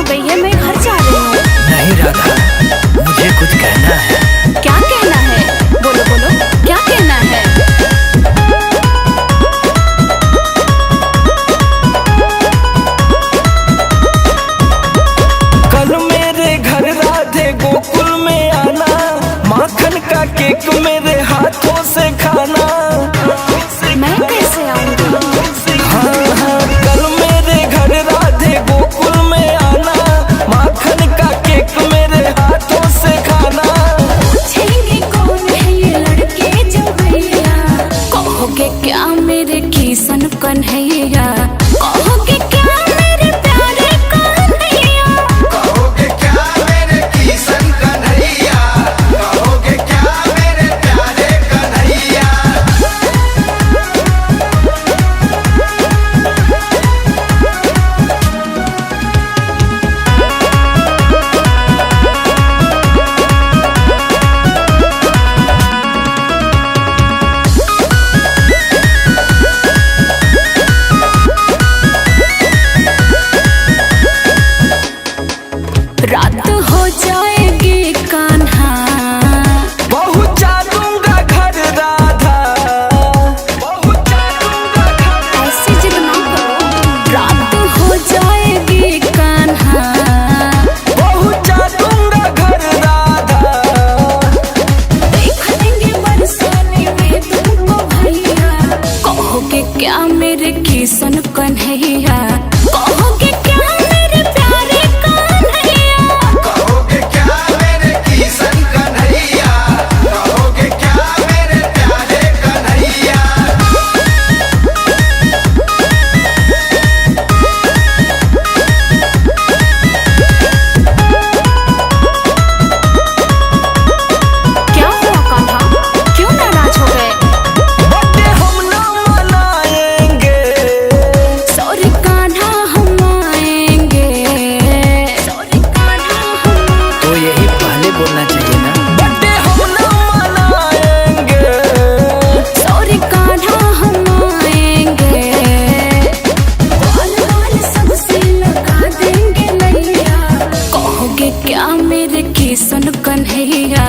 गई है, मैं घर जा रही हूँ। नहीं राधा, मुझे कुछ कहना है। क्या कहना है? बोलो बोलो, क्या कहना है? कल मेरे घर राधे गोकुल में आना, माखन का केक मेरे हाथों से खाना। मैं कैसे आऊँगी? हाँ हाँ, कल मेरे घर राधे गोकुल में आना, माखन का केक मेरे हाथों से खाना। पूछेंगे कौन है ये लड़के जो भैया, कहोगे क्या मेरे किशन कन्हैया, कहोगे क्या मेरे प्यारे कन्हैया, कहोगे क्या मेरे किशन कन्हैया, कहोगे क्या मेरे प्यारे कन्हैया। रात हो जाएगी कान्हा, पहुँचा दूंगा घर राधा, पहुँचा दूंगा घर। ऐसी जिद ना करो। रात हो जाएगी कान्हा, पहुँचा दूंगा घर राधा। देख लेंगे बरसाने में तुमको भैया, कहोगे क्या मेरे किशन कन्हैया, कहोगे क्या मेरे प्यारे कन्हैया, कहोगे क्या मेरे किशन कन्हैया, कहोगे क्या मेरे प्यारे कन्हैया। क्या हुआ कान्हा, क्यों नाराज हो गए? बर्थडे हम ना मनाएंगे, सॉरी कान्हा हम आएंगे, सॉरी कान्हा हम, तो यही पहले बोलना चाहिए ना। बर्थडे हम ना मनाएंगे, सॉरी कान्हा हम आएंगे, बाल बाल सबसे लगा देंगे लैया, कहोगे क्या मेरे किशन कन्हैया,